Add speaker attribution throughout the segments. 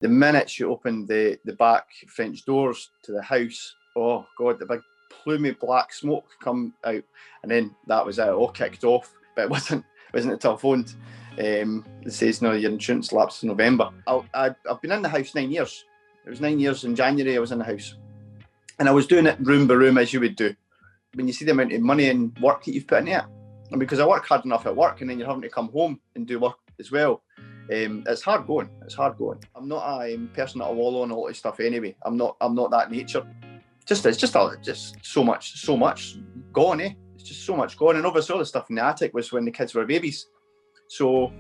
Speaker 1: The minute she opened the back French doors to the house, oh God, the big plumy black smoke come out, and then that was it. It all kicked off, but it wasn't until I phoned. It says, no, your insurance lapsed in November. I've been in the house 9 years. It was 9 years in January I was in the house. And I was doing it room by room, as you would do. When you see the amount of money and work that you've put into it, and because I work hard enough at work and then you're having to come home and do work as well, it's hard going. It's hard going. I'm not a person that'll wallow on a lot of stuff anyway. I'm not that nature. It's just so much gone, eh? It's just so much gone. And obviously all the stuff in the attic was when the kids were babies. So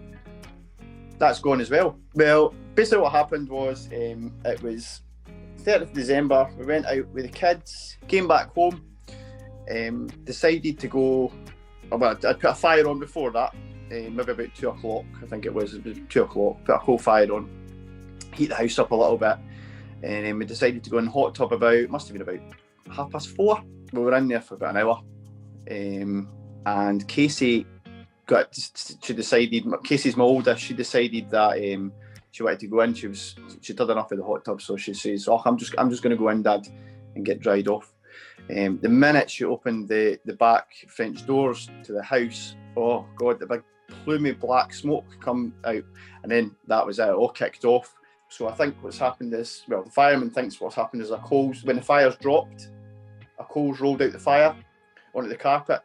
Speaker 1: that's gone as well. Well, basically what happened was it was 30th December. We went out with the kids, came back home, decided to go. Well, I'd put a fire on before that, maybe about 2 o'clock. I think it was 2 o'clock. Put a coal fire on, heat the house up a little bit, and then we decided to go in the hot tub must have been about 4:30. We were in there for about an hour, and Casey Casey's my oldest. She decided that she wanted to go in. She'd done enough of the hot tub, so she says, "Oh, I'm just going to go in, Dad, and get dried off." The minute she opened the back French doors to the house, oh God, the big plumy black smoke come out, and then that was it. It all kicked off. So I think what's happened is, well, the fireman thinks what's happened is when the fire's dropped, a coal's rolled out the fire onto the carpet,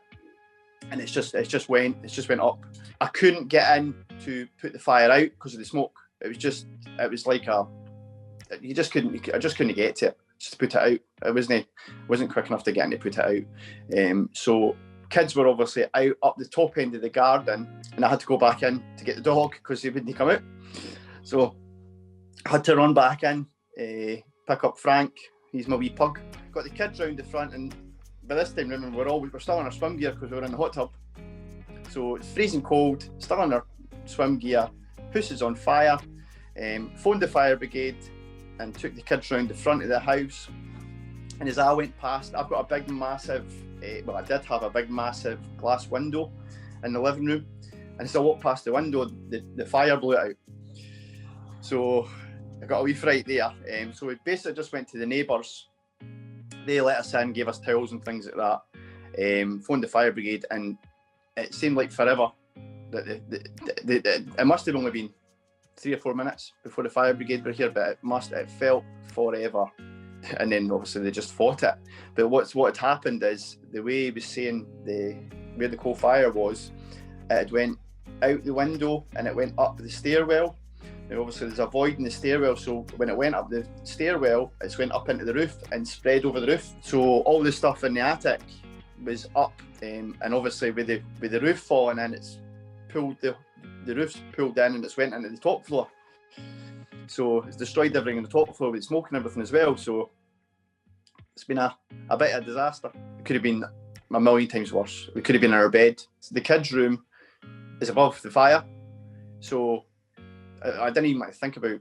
Speaker 1: and it's just went up. I couldn't get in to put the fire out because of the smoke. I just couldn't get to it just to put it out. It wasn't quick enough to get in to put it out. So kids were obviously out up the top end of the garden, and I had to go back in to get the dog because he wouldn't come out. So I had to run back in, pick up Frank. He's my wee pug. Got the kids round the front, and by this time, remember, we're still in our swim gear because we were in the hot tub. So it's freezing cold, still in our swim gear. House is on fire. Phoned the fire brigade and took the kids round the front of the house. And as I went past, I've got a big massive, I did have a big massive glass window in the living room. And as I walked past the window, the fire blew it out. So I got a wee fright there. So we basically just went to the neighbours. They let us in, gave us towels and things like that. Phoned the fire brigade, and it seemed like forever. It must have only been 3 or 4 minutes before the fire brigade were here, but it felt forever. And then obviously they just fought it. But what had happened is, the way he was saying where the coal fire was, it went out the window and it went up the stairwell. And obviously there's a void in the stairwell, so when it went up the stairwell, it went up into the roof and spread over the roof. So all the stuff in the attic was up, and obviously with the roof falling in, it's pulled the roof's pulled in and it's went into the top floor. So it's destroyed everything on the top floor with smoke and everything as well. So it's been a bit of a disaster. It could have been a million times worse. We could have been in our bed. The kids' room is above the fire, so I didn't even think about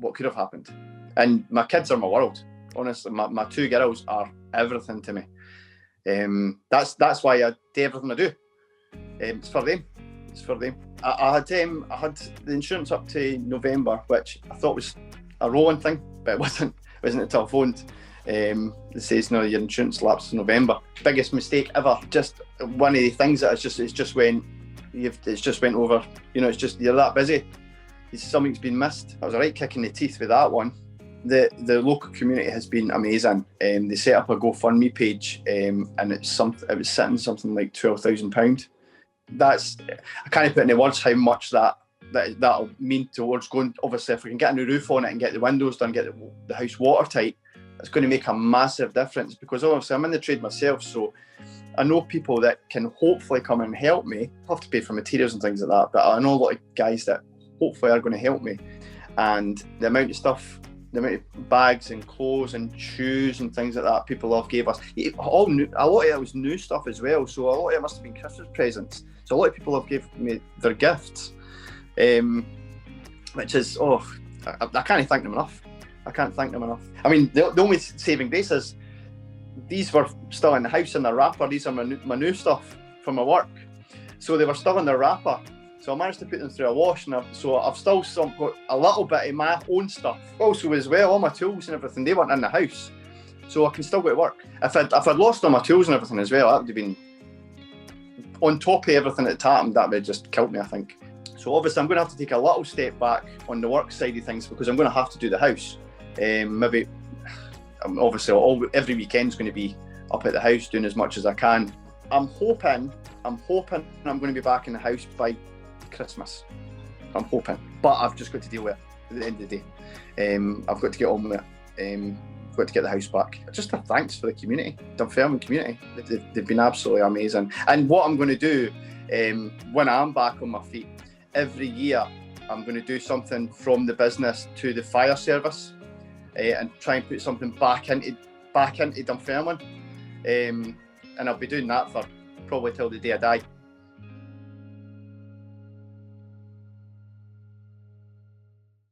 Speaker 1: what could have happened. And my kids are my world. Honestly, my 2 girls are everything to me. That's why I do everything I do. It's for them. It's for them. I had the insurance up to November, which I thought was a rolling thing, but it wasn't until I phoned. It says, no, your insurance lapsed in November. Biggest mistake ever. Just one of the things that it's just went over. You know, it's just, you're that busy. Something's been missed. I was a right kick in the teeth with that one. The local community has been amazing. They set up a GoFundMe page, and it was sitting something like £12,000. I can't put into words how much that'll mean towards going. Obviously, if we can get a new roof on it and get the windows done, get the house watertight, it's going to make a massive difference. Because obviously I'm in the trade myself, so I know people that can hopefully come and help me. I'll have to pay for materials and things like that, but I know a lot of guys that hopefully are going to help me. And the amount of stuff, the amount of bags and clothes and shoes and things like that people have gave us, all new, a lot of it was new stuff as well, so a lot of it must have been Christmas presents. So a lot of people have given me their gifts, which is, I can't thank them enough. I mean, the only saving grace is these were still in the house in their wrapper. These are my new stuff from my work, so they were still in their wrapper. So I managed to put them through a wash, and I've still got a little bit of my own stuff. Also as well, all my tools and everything, they weren't in the house. So I can still go to work. If I'd lost all my tools and everything as well, that would have been on top of everything that's happened, that would have just killed me, I think. So obviously I'm going to have to take a little step back on the work side of things, because I'm going to have to do the house. Maybe, obviously every weekend's going to be up at the house doing as much as I can. I'm hoping I'm going to be back in the house by Christmas. I'm hoping, but I've just got to deal with it at the end of the day. I've got to get on with it. Got to get the house back. Just a thanks for the community, Dunfermline community. They've been absolutely amazing. And what I'm going to do when I'm back on my feet, every year I'm going to do something from the business to the fire service, and try and put something back into Dunfermline. And I'll be doing that for probably till the day I die.